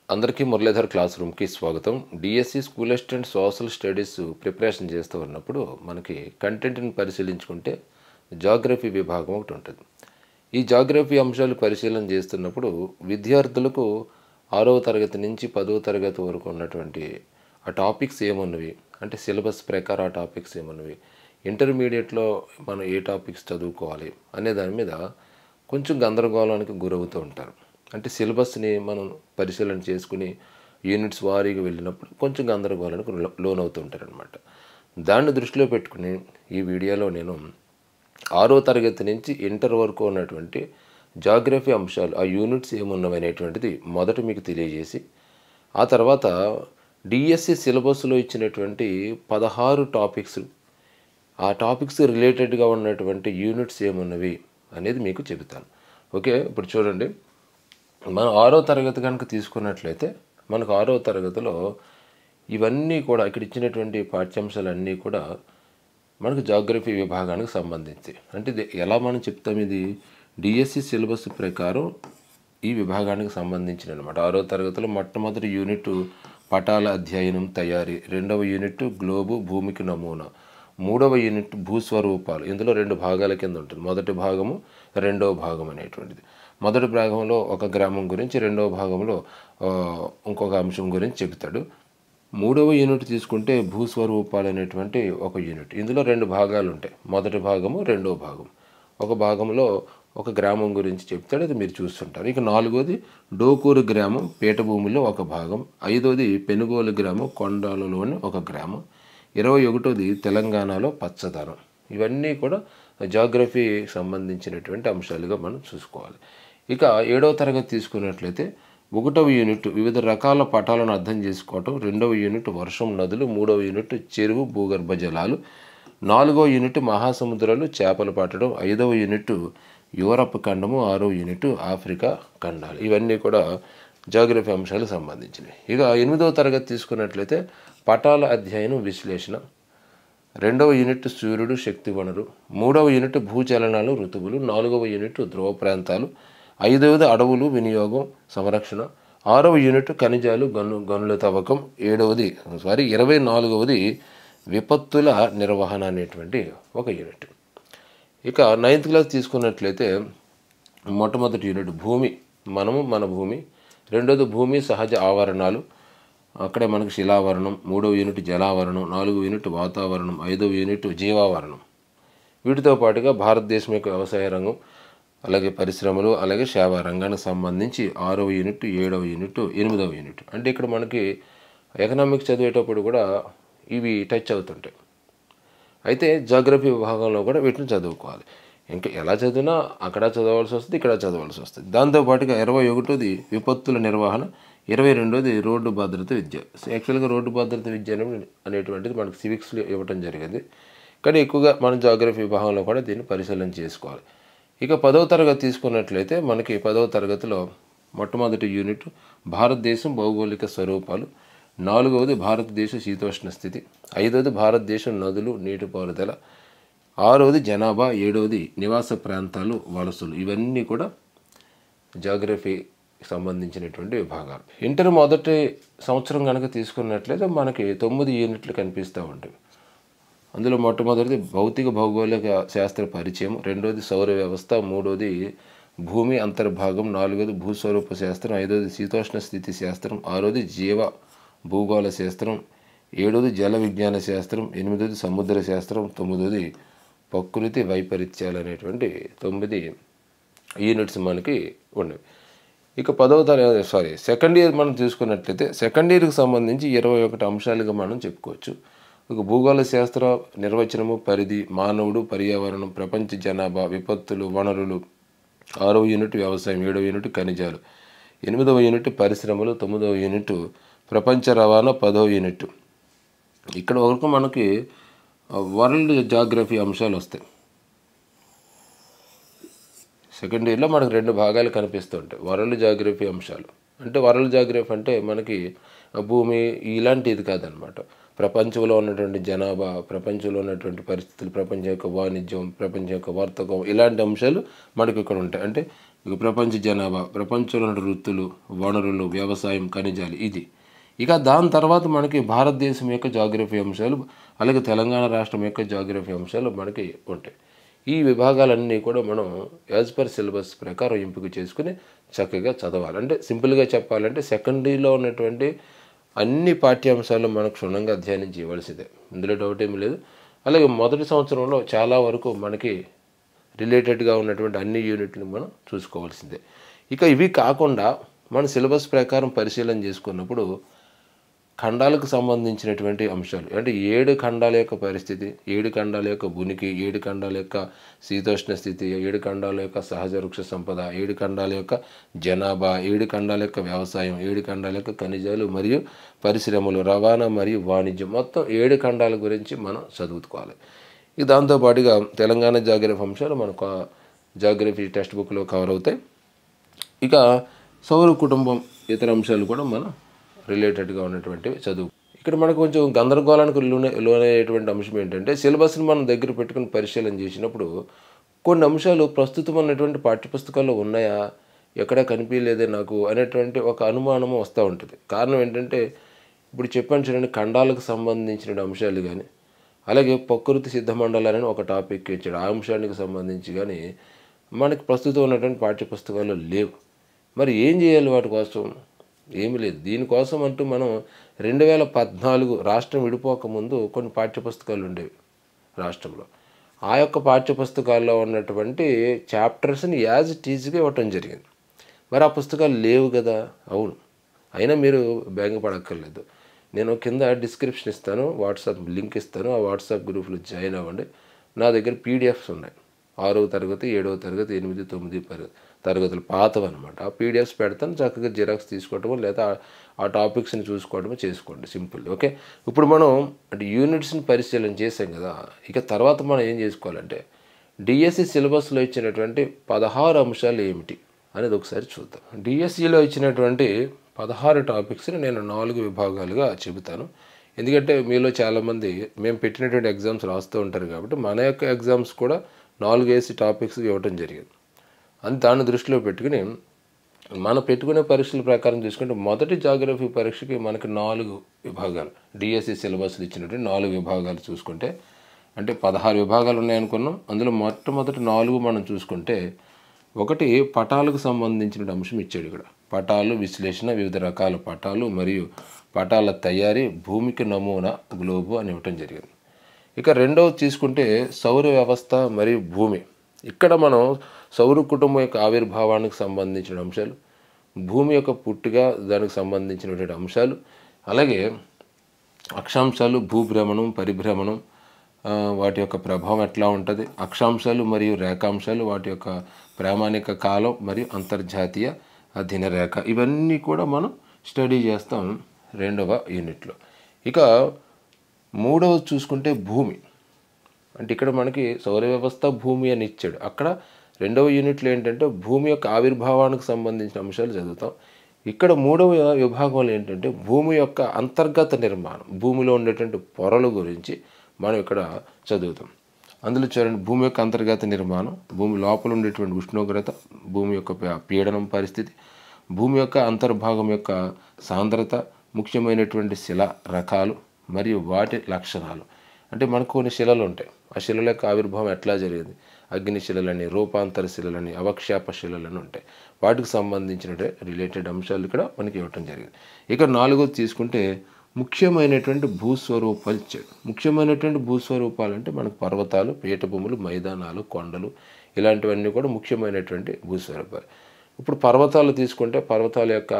అందరికీ మురళీధర్ క్లాస్ రూమ్కి స్వాగతం. DSC school assistant social studies preparation చేస్తూ ఉన్నప్పుడు మనకి కంటెంట్ని పరిశీలించుకుంటే జాగ్రఫీ విభాగం ఒకటి ఉంటుంది. ఈ జాగ్రఫీ అంశాలు పరిశీలన చేస్తున్నప్పుడు విద్యార్థులకు 6వ తరగతి నుంచి 10వ తరగతి వరకు ఉన్నటువంటి ఆ టాపిక్స్ ఏమున్నవి, అంటే సిలబస్ ప్రకారం ఆ టాపిక్స్ ఏమున్నవి, ఇంటర్మీడియట్లో మనం ఏ టాపిక్స్ చదువుకోవాలి అనే దాని మీద కొంచెం గందరగోళానికి గురవుతూ ఉంటారు. అంటే సిలబస్ని మనం పరిశీలన చేసుకుని యూనిట్స్ వారీగా వెళ్ళినప్పుడు కొంచెం గందరగోళానికి లోనవుతూ ఉంటారనమాట. దాన్ని దృష్టిలో పెట్టుకుని ఈ వీడియోలో నేను 6వ తరగతి నుంచి ఇంటర్ వరకు ఉన్నటువంటి జాగ్రఫీ అంశాలు, ఆ యూనిట్స్ ఏమున్నవి అనేటువంటిది మొదట మీకు తెలియజేసి, ఆ తర్వాత డిఎస్సి సిలబస్లో ఇచ్చినటువంటి 16 టాపిక్స్, ఆ టాపిక్స్ రిలేటెడ్గా ఉన్నటువంటి యూనిట్స్ ఏమున్నవి అనేది మీకు చెబుతాను. ఓకే, ఇప్పుడు చూడండి, మనం 6వ తరగతి కనుక తీసుకున్నట్లయితే మనకు 6వ తరగతిలో ఇవన్నీ కూడా ఇక్కడ ఇచ్చినటువంటి పాఠ్యాంశాలన్నీ కూడా మనకు జాగ్రఫీ విభాగానికి సంబంధించి, అంటే ఇది ఎలా మనం చెప్తాం, ఇది డిఎస్సి సిలబస్ ప్రకారం ఈ విభాగానికి సంబంధించిన అనమాట. 6వ తరగతిలో మొట్టమొదటి యూనిట్ పటాల అధ్యయనం తయారీ, 2వ యూనిట్ గ్లోబు భూమికి నమూనా, 3వ యూనిట్ భూస్వరూపాలు. ఇందులో 2 భాగాల కింద ఉంటుంది, మొదటి భాగము 2వ భాగం అనేటువంటిది. మొదటి భాగంలో ఒక గ్రామం గురించి, 2వ భాగంలో ఇంకొక అంశం గురించి చెబుతాడు. 3వ యూనిట్ తీసుకుంటే భూస్వరూపాలు అనేటువంటి ఒక యూనిట్. ఇందులో 2 భాగాలు ఉంటాయి, మొదటి భాగము 2వ భాగం. ఒక భాగంలో ఒక గ్రామం గురించి చెప్తాడు, అది మీరు చూస్తుంటారు. ఇక 4వది డోకూరు గ్రామం పీఠభూమిలో ఒక భాగం, 5వది పెనుగోలు గ్రామం కొండలలోని ఒక గ్రామం, 21వది తెలంగాణలో పచ్చదనం. ఇవన్నీ కూడా జాగ్రఫీకి సంబంధించినటువంటి అంశాలుగా మనం చూసుకోవాలి. ఇక 7వ తరగతి తీసుకున్నట్లయితే 1వ యూనిట్ వివిధ రకాల పటాలను అర్థం చేసుకోవటం, 2వ యూనిట్ వర్షం నదులు, 3వ యూనిట్ చెరువు భూగర్భ జలాలు, 4వ యూనిట్ మహాసముద్రాలు చేపలు పట్టడం, 5వ యూనిట్ యూరప్ ఖండము, 6వ యూనిట్ ఆఫ్రికా ఖండాలు. ఇవన్నీ కూడా జాగ్రఫీ అంశాలకు సంబంధించినవి. ఇక 8వ తరగతి తీసుకున్నట్లయితే పటాల అధ్యయనం విశ్లేషణ, 2వ యూనిట్ సూర్యుడు శక్తి వనరు, 3వ యూనిట్ భూచలనాలు ఋతువులు, 4వ యూనిట్ ధ్రువ ప్రాంతాలు, 5వది అడవులు వినియోగం సంరక్షణ, 6వ యూనిట్ ఖనిజాలు గనుల తవ్వకం, 24వది విపత్తుల నిర్వహణ అనేటువంటి ఒక యూనిట్. ఇక 9th క్లాస్ తీసుకున్నట్లయితే మొట్టమొదటి యూనిట్ భూమి, మనము మన భూమి, 2వది భూమి సహజ ఆవరణాలు, అక్కడే మనకు శిలావరణం, 3వ యూనిట్ జలావరణం, 4వ యూనిట్ వాతావరణం, 5వ యూనిట్ జీవావరణం. వీటితో పాటుగా భారతదేశం యొక్క వ్యవసాయ రంగం, అలాగే పరిశ్రమలు, అలాగే సేవా రంగానికి సంబంధించి 6వ యూనిట్, 7వ యూనిట్, 8వ యూనిట్. అంటే ఇక్కడ మనకి ఎకనామిక్స్ చదివేటప్పుడు కూడా ఇవి టచ్ అవుతుంటాయి. అయితే జాగ్రఫీ విభాగంలో కూడా వీటిని చదువుకోవాలి. ఇంకా ఎలా చదివినా అక్కడ చదవాల్సి వస్తుంది, ఇక్కడ చదవాల్సి వస్తుంది. దాంతోపాటుగా 21వది విపత్తుల నిర్వహణ, 22వది రోడ్డు భద్రత విద్య. యాక్చువల్గా రోడ్డు భద్రత విద్య అనేటువంటిది మనకు సివిక్స్లో ఇవ్వటం జరిగింది, కానీ ఎక్కువగా మనం జాగ్రఫీ విభాగంలో కూడా దీన్ని పరిశీలన చేసుకోవాలి. ఇక 10వ తరగతి తీసుకున్నట్లయితే మనకి 10వ తరగతిలో మొట్టమొదటి యూనిట్ భారతదేశం భౌగోళిక స్వరూపాలు, 4వది భారతదేశ శీతోష్ణ స్థితి, 5వది భారతదేశం నదులు నీటిపారుదల, 6వది జనాభా, 7వది నివాస ప్రాంతాలు వలసలు. ఇవన్నీ కూడా జాగ్రఫీకి సంబంధించినటువంటి విభాగాలు. ఇంటర్ మొదటి సంవత్సరం కనుక తీసుకున్నట్లయితే మనకి 9 యూనిట్లు కనిపిస్తూ ఉంటాయి. అందులో మొట్టమొదటిది భౌతిక భౌగోళిక శాస్త్ర పరిచయం, 2వది సౌర వ్యవస్థ, 3వది భూమి అంతర్భాగం, 4వది భూస్వరూప శాస్త్రం, 5వది శీతోష్ణ స్థితి శాస్త్రం, 6వది జీవ భూగోళ శాస్త్రం, 7వది జల విజ్ఞాన శాస్త్రం, 8వది సముద్ర శాస్త్రం, 9వది ప్రకృతి వైపరీత్యాలు అనేటువంటి 9 యూనిట్స్ మనకి ఉండేవి. ఇక సెకండ్ ఇయర్ మనం చూసుకున్నట్లయితే సెకండ్ ఇయర్కి సంబంధించి 21 అంశాలుగా మనం చెప్పుకోవచ్చు. ఒక భూగోళ శాస్త్ర నిర్వచనము, పరిధి, మానవుడు, పర్యావరణం, ప్రపంచ జనాభా, విపత్తులు, వనరులు, 6వ యూనిట్ వ్యవసాయం, 7వ యూనిట్ ఖనిజాలు, 8వ యూనిట్ పరిశ్రమలు, 9వ యూనిట్ ప్రపంచ రవాణా, 10వ యూనిట్. ఇక్కడ వరకు మనకి వరల్డ్ జాగ్రఫీ అంశాలు వస్తాయి. సెకండ్ ఇయర్లో మనకు 2 భాగాలు కనిపిస్తూ ఉంటాయి, వరల్డ్ జాగ్రఫీ అంశాలు. అంటే వరల్డ్ జాగ్రఫీ అంటే మనకి భూమి ఇలాంటిది కాదనమాట. ప్రపంచంలో ఉన్నటువంటి జనాభా, ప్రపంచంలో ఉన్నటువంటి పరిస్థితులు, ప్రపంచం యొక్క వాణిజ్యం, ప్రపంచం యొక్క వర్తకం, ఇలాంటి అంశాలు మనకి ఇక్కడ ఉంటాయి. అంటే ఇక ప్రపంచ జనాభా, ప్రపంచంలో ఉన్న వృత్తులు, వనరులు, వ్యవసాయం, ఖనిజాలు ఇది. ఇక దాని తర్వాత మనకి భారతదేశం యొక్క జాగ్రఫీ అంశాలు, అలాగే తెలంగాణ రాష్ట్రం యొక్క జాగ్రఫీ అంశాలు మనకి ఉంటాయి. ఈ విభాగాలన్నీ కూడా మనం యాజ్ పర్ సిలబస్ ప్రకారం ఎంపిక చేసుకుని చక్కగా చదవాలి. అంటే సింపుల్గా చెప్పాలంటే సెకండరీలో ఉన్నటువంటి అన్ని పాఠ్యాంశాలు మనకు క్షుణ్ణంగా అధ్యయనం చేయవలసిందే, ఇందులో డౌట్ ఏమీ లేదు. అలాగే మొదటి సంవత్సరంలో చాలా వరకు మనకి రిలేటెడ్గా ఉన్నటువంటి అన్ని యూనిట్లను మనం చూసుకోవాల్సిందే. ఇక ఇవి కాకుండా మన సిలబస్ ప్రకారం పరిశీలన చేసుకున్నప్పుడు ఖండాలకు సంబంధించినటువంటి అంశాలు, అంటే 7 ఖండాల యొక్క పరిస్థితి, 7 ఖండాల యొక్క ఉనికి, 7 ఖండాల యొక్క శీతోష్ణ స్థితి, 7 ఖండాల యొక్క సహజ వృక్ష సంపద, 7 ఖండాల యొక్క జనాభా, 7 ఖండాల యొక్క వ్యవసాయం, 7 ఖండాల యొక్క ఖనిజాలు మరియు పరిశ్రమలు, రవాణా మరియు వాణిజ్యం, మొత్తం 7 ఖండాల గురించి మనం చదువుకోవాలి. ఇక దాంతోపాటుగా తెలంగాణ జాగ్రఫీ అంశాలు మనకు జాగ్రఫీ టెక్స్ట్ బుక్లో కవర్ అవుతాయి. ఇక సౌర కుటుంబం ఇతర అంశాలు కూడా మనం రిలేటెడ్గా ఉన్నటువంటివి చదువు. ఇక్కడ మనకు కొంచెం గందరగోళానికి లోనయ్యేటువంటి అంశం ఏంటంటే సిలబస్ని మనం దగ్గర పెట్టుకుని పరిశీలన చేసినప్పుడు కొన్ని అంశాలు ప్రస్తుతం ఉన్నటువంటి పాఠ్యపుస్తకాల్లో ఉన్నాయా, ఎక్కడా కనిపించలేదే నాకు అనేటువంటి ఒక అనుమానం వస్తూ ఉంటుంది. కారణం ఏంటంటే ఇప్పుడు చెప్పాను చూడండి, ఖండాలకు సంబంధించిన అంశాలు కానీ, అలాగే ప్రకృతి సిద్ధ మండలాలని ఒక టాపిక్ ఇచ్చాడు, ఆ అంశానికి సంబంధించి కానీ మనకి ప్రస్తుతం ఉన్నటువంటి పాఠ్యపుస్తకాల్లో లేవు. మరి ఏం చేయాలి వాటి కోసం? ఏమీ లేదు. దీనికోసం అంటూ మనం 2014 రాష్ట్రం విడిపోకముందు కొన్ని పాఠ్యపుస్తకాలు ఉండేవి రాష్ట్రంలో. ఆ యొక్క పాఠ్యపుస్తకాల్లో ఉన్నటువంటి చాప్టర్స్ని యాజ్ ఇట్ ఈజ్గా ఇవ్వటం జరిగింది. మరి ఆ పుస్తకాలు లేవు కదా. అవును, అయినా మీరు బెంగపడక్కర్లేదు. నేను కింద డిస్క్రిప్షన్ ఇస్తాను, వాట్సాప్ లింక్ ఇస్తాను, ఆ వాట్సాప్ గ్రూప్లో జాయిన్ అవ్వండి. నా దగ్గర పీడిఎఫ్స్ ఉన్నాయి, 6వ తరగతి, 7వ తరగతి, 8, 9 తరగతులు పాతవి అనమాట. ఆ పీడిఎఫ్స్ పెడతాను, చక్కగా జిరాక్స్ తీసుకోవటము లేదా ఆ టాపిక్స్ని చూసుకోవడము చేసుకోండి, సింపుల్. ఓకే, ఇప్పుడు మనం అంటే యూనిట్స్ని పరిశీలన చేసాం కదా. ఇక తర్వాత మనం ఏం చేసుకోవాలంటే డిఎస్సి సిలబస్లో ఇచ్చినటువంటి 16 అంశాలు ఏమిటి అనేది ఒకసారి చూద్దాం. డిఎస్సిలో ఇచ్చినటువంటి 16 టాపిక్స్ని నేను 4 విభాగాలుగా చెబుతాను. ఎందుకంటే మీలో చాలామంది మేము పెట్టినటువంటి ఎగ్జామ్స్ రాస్తూ ఉంటారు కాబట్టి మన యొక్క ఎగ్జామ్స్ కూడా 4 ఏసీ టాపిక్స్ ఇవ్వటం జరిగింది. దాన్ని దృష్టిలో పెట్టుకుని మనం పెట్టుకునే పరీక్షల ప్రకారం చూసుకుంటే మొదటి జాగ్రఫీ పరీక్షకి మనకి 4 విభాగాలు, డిఎస్సి సిలబస్లు ఇచ్చినటువంటి 4 విభాగాలు చూసుకుంటే, అంటే 16 విభాగాలు ఉన్నాయనుకున్నాం. అందులో మొట్టమొదటి 4 మనం చూసుకుంటే, ఒకటి పటాలకు సంబంధించిన అంశం ఇచ్చాడు. ఇక్కడ పటాలు విశ్లేషణ, వివిధ రకాల పటాలు మరియు పటాల తయారీ, భూమికి నమూనా, గ్లోబు అని ఇవ్వటం జరిగింది. ఇక రెండవది తీసుకుంటే సౌర వ్యవస్థ మరియు భూమి. ఇక్కడ మనం సౌర కుటుంబం యొక్క ఆవిర్భావానికి సంబంధించిన అంశాలు, భూమి యొక్క పుట్టుగా దానికి సంబంధించినటువంటి అంశాలు, అలాగే అక్షాంశాలు, భూభ్రమణం, పరిభ్రమణం, వాటి యొక్క ప్రభావం ఎట్లా ఉంటుంది, అక్షాంశాలు మరియు రేఖాంశాలు, వాటి యొక్క ప్రామాణిక కాలం మరియు అంతర్జాతీయ అధీన రేఖ, ఇవన్నీ కూడా మనం స్టడీ చేస్తాం 2వ యూనిట్లో. ఇక 3వది చూసుకుంటే భూమి. అంటే ఇక్కడ మనకి సౌర వ్యవస్థ, భూమి అని ఇచ్చాడు. అక్కడ 2వ యూనిట్లో ఏంటంటే భూమి యొక్క ఆవిర్భావానికి సంబంధించిన అంశాలు చదువుతాం. ఇక్కడ 3వ విభాగంలో ఏంటంటే భూమి యొక్క అంతర్గత నిర్మాణం, భూమిలో ఉండేటువంటి పొరల గురించి మనం ఇక్కడ చదువుతాం. అందులో చూడండి, భూమి యొక్క అంతర్గత నిర్మాణం, భూమి లోపల ఉండేటువంటి ఉష్ణోగ్రత, భూమి యొక్క పీడనం పరిస్థితి, భూమి యొక్క అంతర్భాగం యొక్క సాంద్రత, ముఖ్యమైనటువంటి శిల రకాలు మరియు వాటి లక్షణాలు. అంటే మనకు కొన్ని శిలలు ఉంటాయి, ఆ శిలల యొక్క ఆవిర్భావం ఎట్లా జరిగింది, అగ్ని శిలలని, రూపాంతర శిలలని, అవక్షేప శిలలని ఉంటాయి. వాటికి సంబంధించిన రిలేటెడ్ అంశాలు ఇక్కడ మనకి ఇవ్వటం జరిగింది. ఇక 4వది తీసుకుంటే ముఖ్యమైనటువంటి భూస్వరూపాలు ఇచ్చాడు. ముఖ్యమైనటువంటి భూస్వరూపాలు అంటే మనకు పర్వతాలు, పీఠభూములు, మైదానాలు, కొండలు, ఇలాంటివన్నీ కూడా ముఖ్యమైనటువంటి భూస్వరూపాలు. ఇప్పుడు పర్వతాలు తీసుకుంటే పర్వతాల యొక్క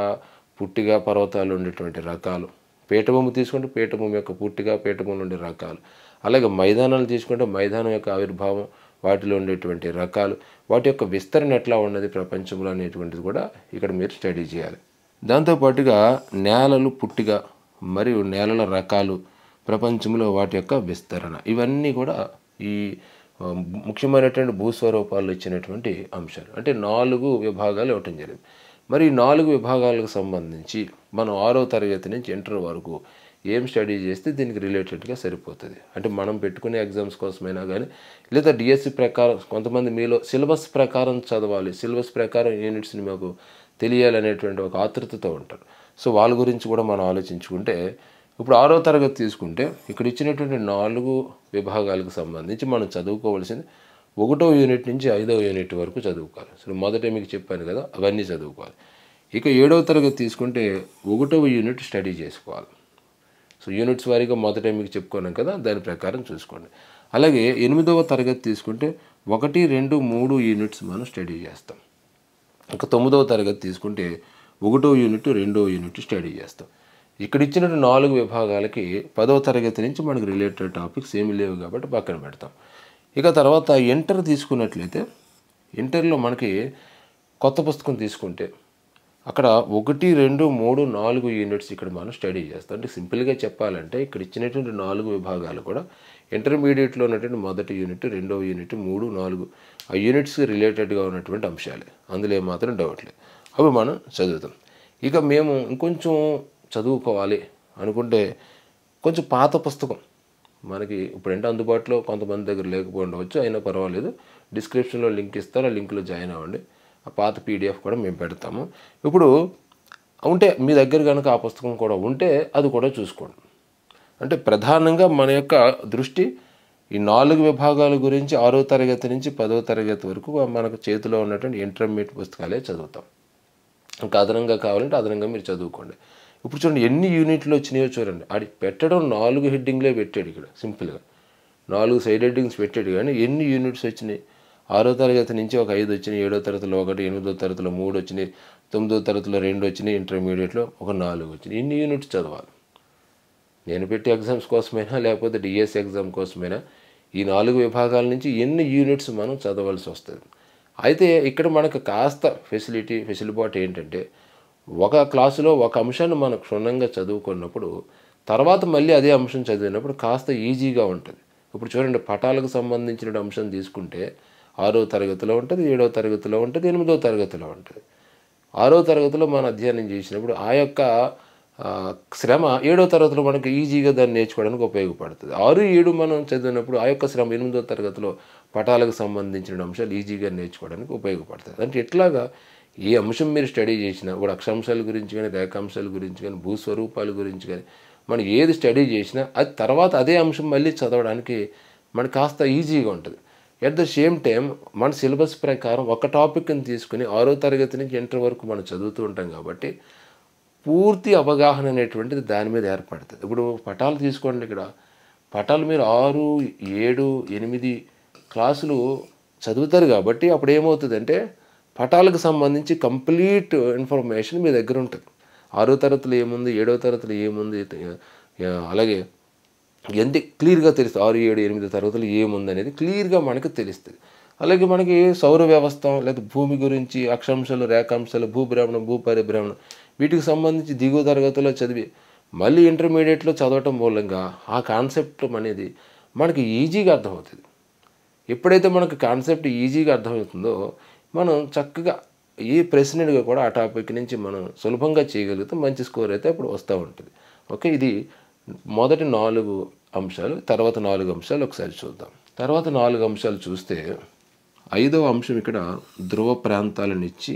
పుట్టిగా, పర్వతాలు ఉండేటువంటి రకాలు, పీఠభూమి తీసుకుంటే పీఠభూమి యొక్క పుట్టిగా, పీఠభూమి ఉండే రకాలు, అలాగే మైదానాలు తీసుకుంటే మైదానం యొక్క ఆవిర్భావం, వాటిలో ఉండేటువంటి రకాలు, వాటి యొక్క విస్తరణ ఎట్లా ఉన్నది ప్రపంచంలో అనేటువంటిది కూడా ఇక్కడ మీరు స్టడీ చేయాలి. దాంతోపాటుగా నేలలు పుట్టిగా మరియు నేలల రకాలు, ప్రపంచంలో వాటి యొక్క విస్తరణ, ఇవన్నీ కూడా ఈ ముఖ్యమైనటువంటి భూస్వరూపాలు ఇచ్చినటువంటి అంశాలు. అంటే 4 విభాగాలు ఇవ్వటం జరిగింది. మరి ఈ 4 విభాగాలకు సంబంధించి మనం 6వ తరగతి నుంచి ఇంటర్ వరకు ఏం స్టడీ చేస్తే దీనికి రిలేటెడ్గా సరిపోతుంది. అంటే మనం పెట్టుకునే ఎగ్జామ్స్ కోసమైనా కానీ, లేదా డిఎస్సి ప్రకారం కొంతమంది మీలో సిలబస్ ప్రకారం చదవాలి, సిలబస్ ప్రకారం యూనిట్స్ని మాకు తెలియాలనేటువంటి ఒక ఆతృతతో ఉంటారు. సో వాళ్ళ గురించి కూడా మనం ఆలోచించుకుంటే, ఇప్పుడు 6వ తరగతి తీసుకుంటే ఇక్కడ ఇచ్చినటువంటి 4 విభాగాలకు సంబంధించి మనం చదువుకోవాల్సింది 1వ యూనిట్ నుంచి 5వ యూనిట్ వరకు చదువుకోవాలి. సో మొదటే మీకు చెప్పాను కదా, అవన్నీ చదువుకోవాలి. ఇక 7వ తరగతి తీసుకుంటే 1వ యూనిట్ స్టడీ చేసుకోవాలి. సో యూనిట్స్ వారీగా మొదట మీకు చెప్పుకున్నాం కదా, దాని ప్రకారం చూసుకోండి. అలాగే 8వ తరగతి తీసుకుంటే 1, 2, 3 యూనిట్స్ మనం స్టడీ చేస్తాం. ఇంకా 9వ తరగతి తీసుకుంటే 1వ యూనిట్ 2వ యూనిట్ స్టడీ చేస్తాం. ఇక్కడ ఇచ్చిన 4 విభాగాలకి 10వ తరగతి నుంచి మనకు రిలేటెడ్ టాపిక్స్ ఏమి లేవు కాబట్టి పక్కన పెడతాం. ఇక తర్వాత ఇంటర్ తీసుకున్నట్లయితే, ఇంటర్లో మనకి కొత్త పుస్తకం తీసుకుంటే అక్కడ 1, 2, 3, 4 యూనిట్స్ ఇక్కడ మనం స్టడీ చేస్తాం. అంటే సింపుల్గా చెప్పాలంటే ఇక్కడ ఇచ్చినటువంటి 4 విభాగాలు కూడా ఇంటర్మీడియట్లో ఉన్నటువంటి మొదటి యూనిట్, 2వ యూనిట్, 3, 4 ఆ యూనిట్స్కి రిలేటెడ్గా ఉన్నటువంటి అంశాలే, అందులో ఏమాత్రం డౌట్ లేదు. అవి మనం చదువుతాం. ఇక మేము ఇంకొంచెం చదువుకోవాలి అనుకుంటే కొంచెం పాత పుస్తకం మనకి ఇప్పుడంటే అందుబాటులో కొంతమంది దగ్గర లేకపోవచ్చు, అయినా పర్వాలేదు, డిస్క్రిప్షన్లో లింక్ ఇస్తారు, ఆ లింక్లో జాయిన్ అవ్వండి. ఆ పాత పీడిఎఫ్ కూడా మేము పెడతాము. ఇప్పుడు ఉంటే మీ దగ్గర కనుక ఆ పుస్తకం కూడా ఉంటే అది కూడా చూసుకోండి. అంటే ప్రధానంగా మన యొక్క దృష్టి ఈ 4 విభాగాల గురించి 6వ తరగతి నుంచి 10వ తరగతి వరకు మనకు చేతిలో ఉన్నటువంటి ఇంటర్మీడియట్ పుస్తకాలే చదువుతాం. ఇంకా అదనంగా కావాలంటే అదనంగా మీరు చదువుకోండి. ఇప్పుడు చూడండి ఎన్ని యూనిట్లు వచ్చినాయో చూడండి. అది పెట్టడం 4 హెడ్డింగ్లే పెట్టాడు ఇక్కడ, సింపుల్గా 4 సైడ్ హెడ్డింగ్స్ పెట్టాడు, కానీ ఎన్ని యూనిట్స్ వచ్చినాయి? 6వ తరగతి నుంచి ఒక 5 వచ్చినాయి, 7వ తరగతిలో 1, 8వ తరగతిలో 3 వచ్చినాయి, 9వ తరగతిలో 2 వచ్చినాయి, ఇంటర్మీడియట్లో ఒక 4 వచ్చినాయి. ఇన్ని యూనిట్స్ చదవాలి. నేను పెట్టే ఎగ్జామ్స్ కోసమైనా లేకపోతే డిఎస్సి ఎగ్జామ్ కోసమైనా ఈ 4 విభాగాల నుంచి ఎన్ని యూనిట్స్ మనం చదవాల్సి వస్తుంది. అయితే ఇక్కడ మనకు కాస్త ఫెసిలిబాట్ ఏంటంటే, ఒక క్లాసులో ఒక అంశాన్ని మనం క్షుణ్ణంగా చదువుకున్నప్పుడు తర్వాత మళ్ళీ అదే అంశం చదివినప్పుడు కాస్త ఈజీగా ఉంటుంది. ఇప్పుడు చూడండి, పటాలకు సంబంధించిన అంశం తీసుకుంటే 6వ తరగతిలో ఉంటుంది, 7వ తరగతిలో ఉంటుంది, 8వ తరగతిలో ఉంటుంది. 6వ తరగతిలో మనం అధ్యయనం చేసినప్పుడు ఆ యొక్క శ్రమ 7వ తరగతిలో మనకి ఈజీగా దాన్ని నేర్చుకోవడానికి ఉపయోగపడుతుంది. 6, 7 మనం చదివినప్పుడు ఆ యొక్క శ్రమ 8వ తరగతిలో పటాలకు సంబంధించిన అంశాలు ఈజీగా నేర్చుకోవడానికి ఉపయోగపడుతుంది. అంటే ఎట్లాగా ఏ అంశం మీరు స్టడీ చేసినా కూడా అక్షాంశాల గురించి కానీ, రేఖాంశాల గురించి కానీ, భూస్వరూపాల గురించి కానీ మనం ఏది స్టడీ చేసినా అది తర్వాత అదే అంశం మళ్ళీ చదవడానికి మనకు కాస్త ఈజీగా ఉంటుంది. ఎట్ ద సేమ్ టైం మన సిలబస్ ప్రకారం ఒక టాపిక్ని తీసుకుని 6వ తరగతి నుంచి ఇంటర్ వరకు మనం చదువుతూ ఉంటాం కాబట్టి పూర్తి అవగాహన అనేటువంటిది దాని మీద ఏర్పడుతుంది. ఇప్పుడు పటాలు తీసుకోండి, ఇక్కడ పటాలు మీరు 6, 7, 8 క్లాసులు చదువుతారు కాబట్టి అప్పుడు ఏమవుతుందంటే పటాలకు సంబంధించి కంప్లీట్ ఇన్ఫర్మేషన్ మీ దగ్గర ఉంటుంది. 6వ తరగతిలో ఏముంది, 7వ తరగతిలో ఏముంది, అలాగే ఎంత క్లియర్గా తెలుస్తుంది. 6, 7, 8 తరగతులు ఏముంది అనేది క్లియర్గా మనకు తెలుస్తుంది. అలాగే మనకి సౌర వ్యవస్థ లేదా భూమి గురించి అక్షాంశాలు, రేఖాంశాలు, భూభ్రమణం, భూపరిభ్రమణం వీటికి సంబంధించి దిగువ తరగతిలో చదివి మళ్ళీ ఇంటర్మీడియట్లో చదవటం మూలంగా ఆ కాన్సెప్ట్ అనేది మనకి ఈజీగా అర్థమవుతుంది. ఎప్పుడైతే మనకు కాన్సెప్ట్ ఈజీగా అర్థమవుతుందో మనం చక్కగా ఏ ప్రశ్నగా కూడా ఆ టాపిక్ నుంచి మనం సులభంగా చేయగలిగితే మంచి స్కోర్ అయితే అప్పుడు వస్తూ ఉంటుంది. ఓకే, ఇది మొదటి 4 అంశాలు. తర్వాత 4 అంశాలు ఒకసారి చూద్దాం. తర్వాత 4 అంశాలు చూస్తే 5వ అంశం ఇక్కడ ధ్రువ ప్రాంతాలను ఇచ్చి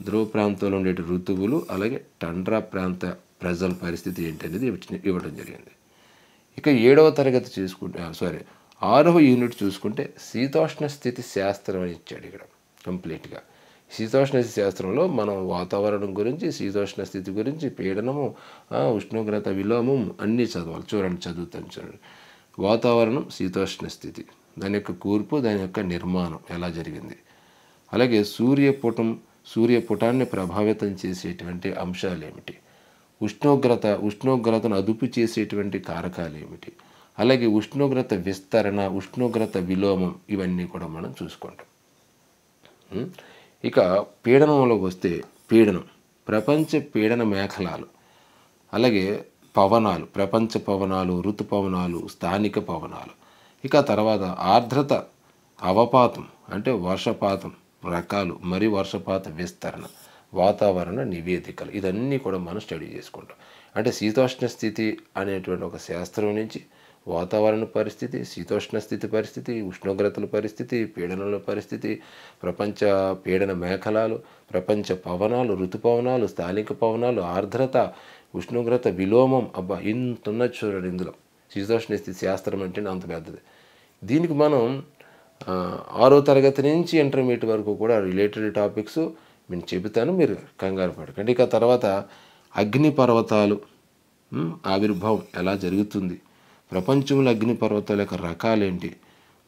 ధ్రువ ప్రాంతంలో ఉండే ఋతువులు అలాగే టండ్రా ప్రాంత ప్రజల పరిస్థితి ఏంటనేది ఇవ్వడం జరిగింది. ఇక 7వ తరగతి చూసుకుంటే 6వ యూనిట్ చూసుకుంటే శీతోష్ణ స్థితి శాస్త్రం అని ఇచ్చాడు ఇక్కడ కంప్లీట్గా. శీతోష్ణ శాస్త్రంలో మనం వాతావరణం గురించి, శీతోష్ణ స్థితి గురించి, పీడనము, ఉష్ణోగ్రత విలోమం అన్నీ చదవాలి. చదువుతాను చూడండి. వాతావరణం, శీతోష్ణ స్థితి, దాని యొక్క కూర్పు, దాని యొక్క నిర్మాణం ఎలా జరిగింది, అలాగే సూర్యపుటాన్ని ప్రభావితం చేసేటువంటి అంశాలు ఏమిటి, ఉష్ణోగ్రతను అదుపు చేసేటువంటి కారకాలు ఏమిటి, అలాగే ఉష్ణోగ్రత విస్తరణ, ఉష్ణోగ్రత విలోమం, ఇవన్నీ కూడా మనం చూసుకుంటాం. ఇక పీడనంలోకి వస్తే పీడనం, ప్రపంచ పీడన మేఖలాలు, అలాగే పవనాలు, ప్రపంచ పవనాలు, ఋతుపవనాలు, స్థానిక పవనాలు. ఇక తర్వాత ఆర్ద్రత, అవపాతం అంటే వర్షపాతం రకాలు మరియు వర్షపాత విస్తరణ, వాతావరణ నివేదికలు ఇదన్నీ కూడా మనం స్టడీ చేసుకుంటాం. అంటే శీతోష్ణ స్థితి అనేటువంటి ఒక శాస్త్రం నుంచి వాతావరణ పరిస్థితి, శీతోష్ణ స్థితి పరిస్థితి, ఉష్ణోగ్రతల పరిస్థితి, పీడనల పరిస్థితి, ప్రపంచ పీడన మేఖలాలు, ప్రపంచ పవనాలు, ఋతుపవనాలు, స్థానిక పవనాలు, ఆర్ద్రత, ఉష్ణోగ్రత, విలోమం, అబ్బా ఇంత ఉన్నది చూడండి ఇందులో. శీతోష్ణ స్థితి శాస్త్రం అంటే అంత పెద్దది. దీనికి మనం 6వ తరగతి నుంచి ఇంటర్మీడియట్ వరకు కూడా రిలేటెడ్ టాపిక్స్ నేను చెబుతాను, మీరు కంగారు పడకండి. ఇక తర్వాత అగ్నిపర్వతాలు ఆవిర్భావం ఎలా జరుగుతుంది, ప్రపంచంలో అగ్నిపర్వతాల యొక్క రకాలేంటి,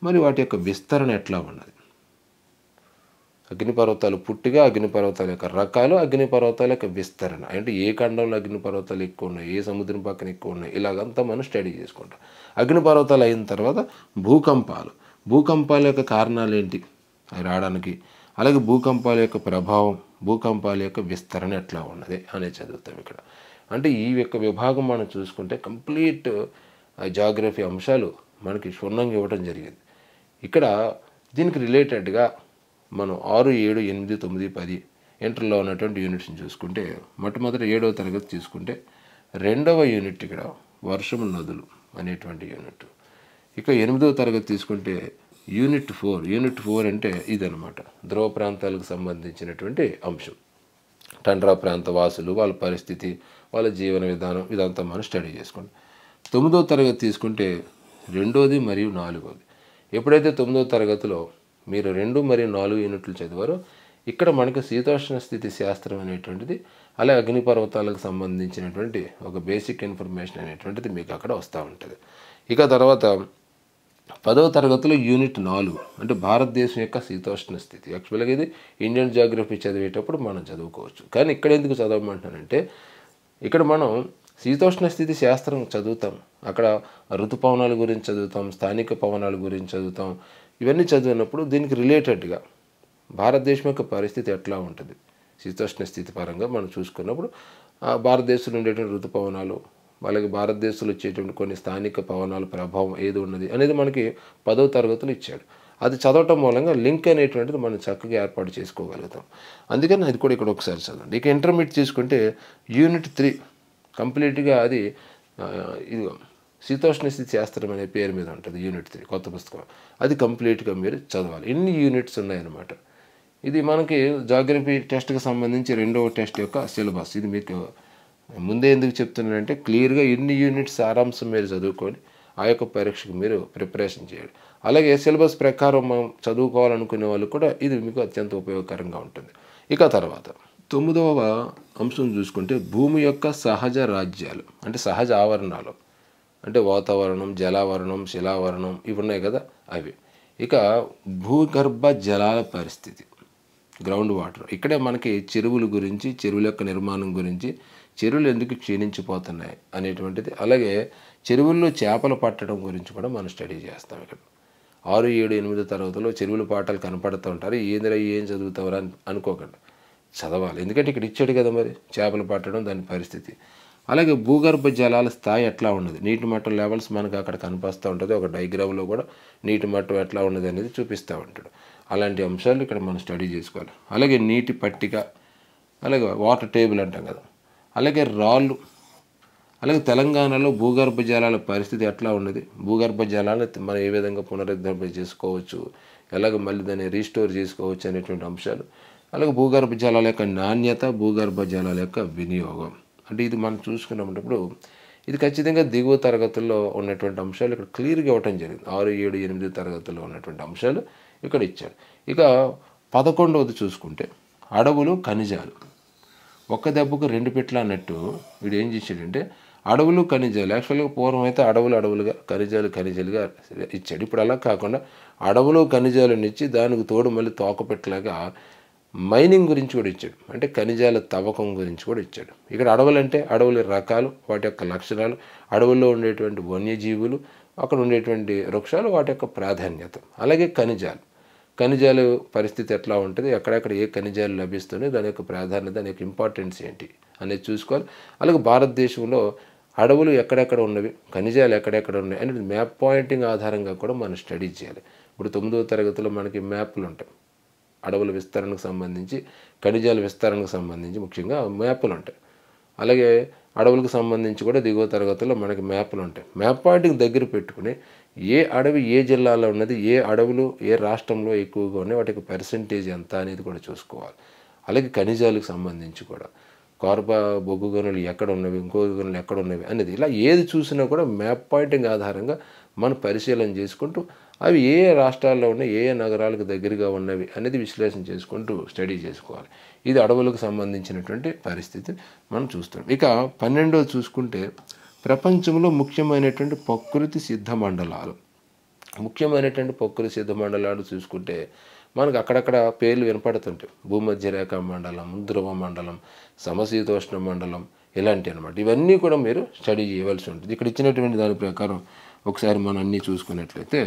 మరి వాటి యొక్క విస్తరణ ఎట్లా ఉన్నది, అగ్నిపర్వతాలు పుట్టిగా, అగ్నిపర్వతాల యొక్క రకాలు, అగ్నిపర్వతాల యొక్క విస్తరణ, అంటే ఏ ఖండంలో అగ్నిపర్వతాలు ఎక్కువ ఉన్నాయి, ఏ సముద్రం పక్కన ఎక్కువ ఉన్నాయి, ఇలాగంతా మనం స్టడీ చేసుకుంటాం. అగ్నిపర్వతాలు అయిన తర్వాత భూకంపాల యొక్క కారణాలు ఏంటి అవి రావడానికి, అలాగే భూకంపాల యొక్క ప్రభావం, భూకంపాల యొక్క విస్తరణ ఎట్లా ఉన్నది అనేది చదువుతాం ఇక్కడ. అంటే ఈ యొక్క విభాగం మనం చూసుకుంటే కంప్లీట్ జాగ్రఫీ అంశాలు మనకి క్షుణ్ణంగా ఇవ్వడం జరిగింది. ఇక్కడ దీనికి రిలేటెడ్గా మనం 6, 7, 8, 9, 10 ఇంటర్లో ఉన్నటువంటి యూనిట్స్ని చూసుకుంటే, మొట్టమొదటి 7వ తరగతి తీసుకుంటే 2వ యూనిట్ ఇక్కడ వర్షము నదులు అనేటువంటి యూనిట్. ఇక 8వ తరగతి తీసుకుంటే యూనిట్ 4 అంటే ఇదనమాట, ధ్రువ ప్రాంతాలకు సంబంధించినటువంటి అంశం. టండ్రా ప్రాంత వాసులు, వాళ్ళ పరిస్థితి, వాళ్ళ జీవన విధానం, ఇదంతా మనం స్టడీ చేసుకోండి. 9వ తరగతి తీసుకుంటే 2వ మరియు 4వది. ఎప్పుడైతే 9వ తరగతిలో మీరు 2 మరియు 4 యూనిట్లు చదివారో, ఇక్కడ మనకి శీతోష్ణ స్థితి శాస్త్రం అనేటువంటిది, అలాగే అగ్నిపర్వతాలకు సంబంధించినటువంటి ఒక బేసిక్ ఇన్ఫర్మేషన్ అనేటువంటిది మీకు అక్కడ వస్తూ ఉంటుంది. ఇక తర్వాత 10వ తరగతిలో యూనిట్ 4 అంటే భారతదేశం యొక్క శీతోష్ణ స్థితి. యాక్చువల్గా ఇది ఇండియన్ జాగ్రఫీ చదివేటప్పుడు మనం చదువుకోవచ్చు, కానీ ఇక్కడ ఎందుకు చదవమంటానంటే, ఇక్కడ మనం శీతోష్ణ స్థితి శాస్త్రం చదువుతాం, అక్కడ ఋతుపవనాల గురించి చదువుతాం, స్థానిక పవనాల గురించి చదువుతాం. ఇవన్నీ చదివినప్పుడు దీనికి రిలేటెడ్గా భారతదేశం యొక్క పరిస్థితి ఎట్లా ఉంటుంది శీతోష్ణ స్థితి పరంగా మనం చూసుకున్నప్పుడు, భారతదేశంలో ఉండేటువంటి ఋతుపవనాలు, అలాగే భారతదేశంలో వచ్చేటువంటి కొన్ని స్థానిక పవనాల ప్రభావం ఏది ఉన్నది అనేది మనకి 10వ తరగతిలో ఇచ్చాడు. అది చదవటం మూలంగా లింక్ అనేటువంటిది మనం చక్కగా ఏర్పాటు చేసుకోగలుగుతాం. అందుకని అది కూడా ఇక్కడ ఒకసారి చదవండి. ఇక ఇంటర్మీడియట్ తీసుకుంటే యూనిట్ 3 కంప్లీట్గా అది ఇది శీతోష్ణ స్థితి శాస్త్రం అనే పేరు మీద ఉంటుంది. యూనిట్ 3 కొత్త పుస్తకం, అది కంప్లీట్గా మీరు చదవాలి. ఎన్ని యూనిట్స్ ఉన్నాయన్నమాట. ఇది మనకి జాగ్రఫీ టెస్ట్కి సంబంధించి 2వ టెస్ట్ యొక్క సిలబస్. ఇది మీకు ముందే ఎందుకు చెప్తున్నానంటే, క్లియర్గా ఎన్ని యూనిట్స్ సారాంశం మీరు చదువుకొని ఆ యొక్క పరీక్షకు మీరు ప్రిపరేషన్ చేయాలి. అలాగే సిలబస్ ప్రకారం మనం చదువుకోవాలనుకునే వాళ్ళు కూడా ఇది మీకు అత్యంత ఉపయోగకరంగా ఉంటుంది. ఇక తర్వాత 9వ అంశం చూసుకుంటే భూమి యొక్క సహజ రాజ్యాలు, అంటే సహజ ఆవరణాలు, అంటే వాతావరణం, జలావరణం, శిలావరణం ఇవి ఉన్నాయి కదా అవి. ఇక భూగర్భ జలాల పరిస్థితి, గ్రౌండ్ వాటర్. ఇక్కడే మనకి చెరువుల గురించి, చెరువుల యొక్క నిర్మాణం గురించి, చెరువులు ఎందుకు క్షీణించిపోతున్నాయి అనేటువంటిది, అలాగే చెరువుల్లో చేపలు పట్టడం గురించి కూడా మనం స్టడీ చేస్తాం. ఇక్కడ 6, 7, 8 తరగతిలో చెరువుల పాఠాలు కనపడుతూ ఉంటారు. ఏం చదువుతావరా అనుకోకండి, చదవాలి. ఎందుకంటే ఇక్కడ ఇచ్చాడు కదా మరి చేపలు పట్టడం, దాని పరిస్థితి. అలాగే భూగర్భ జలాల స్థాయి ఎట్లా ఉన్నది, నీటి మట్టం లెవెల్స్ మనకు అక్కడ కనిపిస్తూ ఉంటుంది. ఒక డయాగ్రామ్లో కూడా నీటి మట్టం ఎట్లా ఉన్నది అనేది చూపిస్తూ ఉంటాడు. అలాంటి అంశాలు ఇక్కడ మనం స్టడీ చేసుకోవాలి. అలాగే నీటి పట్టిక, అలాగే వాటర్ టేబుల్ అంటాం కదా, అలాగే రాళ్ళు, అలాగే తెలంగాణలో భూగర్భ జలాల పరిస్థితి ఎట్లా ఉన్నది, భూగర్భ జలాలను మనం ఏ విధంగా పునరుద్ధరణ చేసుకోవచ్చు, ఎలాగ మళ్ళీ దాన్ని రీస్టోర్ చేసుకోవచ్చు అనేటువంటి అంశాలు. అలాగే భూగర్భ జలాల యొక్క నాణ్యత, భూగర్భ జలాల యొక్క వినియోగం. అంటే ఇది మనం చూసుకున్నప్పుడు ఇది ఖచ్చితంగా దిగువ తరగతుల్లో ఉన్నటువంటి అంశాలు ఇక్కడ క్లియర్గా ఇవ్వటం జరిగింది. 6, 7, 8 తరగతుల్లో ఉన్నటువంటి అంశాలు ఇక్కడ ఇచ్చాడు. ఇక 11వది చూసుకుంటే అడవులు, ఖనిజాలు. ఒక్క దెబ్బకు 2 పిట్ల అన్నట్టు వీడు ఏం చేశాడంటే, అడవులు, ఖనిజాలు. యాక్చువల్గా పూర్వం అయితే అడవులుగా, ఖనిజాలుగా ఇచ్చాడు. ఇప్పుడు అలా కాకుండా అడవులు, ఖనిజాలను ఇచ్చి దానికి తోడు మళ్ళీ తోకపెట్టలాగా మైనింగ్ గురించి కూడా ఇచ్చాడు, అంటే ఖనిజాల తవ్వకం గురించి కూడా ఇచ్చాడు. ఇక్కడ అడవులు అంటే అడవుల రకాలు, వాటి యొక్క లక్షణాలు, అడవుల్లో ఉండేటువంటి వన్యజీవులు, అక్కడ ఉండేటువంటి వృక్షాలు, వాటి యొక్క ప్రాధాన్యత. అలాగే ఖనిజాలు పరిస్థితి ఎట్లా ఉంటుంది, ఎక్కడెక్కడ ఏ ఖనిజాలు లభిస్తున్నాయి, దాని యొక్క ప్రాధాన్యత, దాని యొక్క ఇంపార్టెన్స్ ఏంటి అనేది చూసుకోవాలి. అలాగే భారతదేశంలో అడవులు ఎక్కడెక్కడ ఉన్నవి, ఖనిజాలు ఎక్కడెక్కడ ఉన్నాయి అనేది మ్యాప్ పాయింటింగ్ ఆధారంగా కూడా మనం స్టడీ చేయాలి. ఇప్పుడు 9వ తరగతిలో మనకి మ్యాప్లు ఉంటాయి, అడవుల విస్తరణకు సంబంధించి, ఖనిజాల విస్తరణకు సంబంధించి ముఖ్యంగా మ్యాపులు ఉంటాయి. అలాగే అడవులకు సంబంధించి కూడా దిగువ తరగతుల్లో మనకి మ్యాప్లు ఉంటాయి. మ్యాప్ పాయింట్కి దగ్గర పెట్టుకుని ఏ అడవి ఏ జిల్లాలో ఉన్నది, ఏ అడవులు ఏ రాష్ట్రంలో ఎక్కువగా ఉన్నాయి, వాటికి పర్సెంటేజ్ ఎంత అనేది కూడా చూసుకోవాలి. అలాగే ఖనిజాలకు సంబంధించి కూడా కార్బా బొగ్గు గనులు ఎక్కడ ఉన్నవి, ఇంకో గనులు ఎక్కడ ఉన్నవి అనేది ఇలా ఏది చూసినా కూడా మ్యాప్ పాయింటింగ్ ఆధారంగా మనం పరిశీలన చేసుకుంటూ అవి ఏ రాష్ట్రాల్లో ఉన్నాయి, ఏ నగరాలకు దగ్గరగా ఉన్నవి అనేది విశ్లేషణ చేసుకుంటూ స్టడీ చేసుకోవాలి. ఇది అడవులకు సంబంధించినటువంటి పరిస్థితి మనం చూస్తున్నాం. ఇక 12వ చూసుకుంటే ప్రపంచంలో ముఖ్యమైనటువంటి ప్రకృతి సిద్ధ మండలాలు. ముఖ్యమైనటువంటి ప్రకృతి సిద్ధ మండలాలు చూసుకుంటే మనకు అక్కడక్కడ పేర్లు వినపడుతుంటాయి. భూమధ్యరేఖ మండలం, ధ్రువ మండలం, సమశీతోష్ణ మండలం ఇలాంటివి అనమాట. ఇవన్నీ కూడా మీరు స్టడీ చేయవలసి ఉంటుంది. ఇక్కడ ఇచ్చినటువంటి దాని ప్రకారం ఒకసారి మనం అన్నీ చూసుకున్నట్లయితే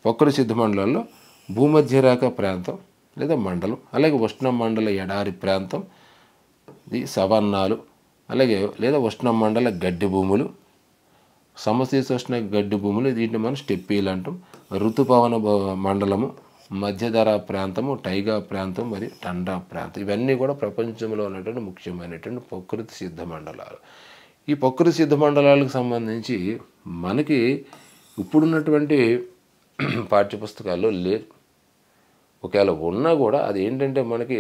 ప్రకృతి సిద్ధ మండలాల్లో భూమధ్యరేఖ ప్రాంతం లేదా మండలం, అలాగే ఉష్ణ మండల ఎడారి ప్రాంతం, ఇది సవర్ణాలు, అలాగే లేదా ఉష్ణ మండల గడ్డి భూములు, సమశీతోష్ణ గడ్డి భూములు, దీంట్లో మనం స్టెప్పీలు అంటాం, ఋతుపవన మండలము, మధ్యధరా ప్రాంతము, టైగా ప్రాంతం మరియు టండా ప్రాంతం. ఇవన్నీ కూడా ప్రపంచంలో ఉన్నటువంటి ముఖ్యమైనటువంటి ప్రకృతి సిద్ధ మండలాలు. ఈ ప్రకృతి సిద్ధ మండలాలకు సంబంధించి మనకి ఇప్పుడున్నటువంటి పాఠ్యపుస్తకాల్లో లేదు. ఒకవేళ ఉన్నా కూడా అది ఏంటంటే మనకి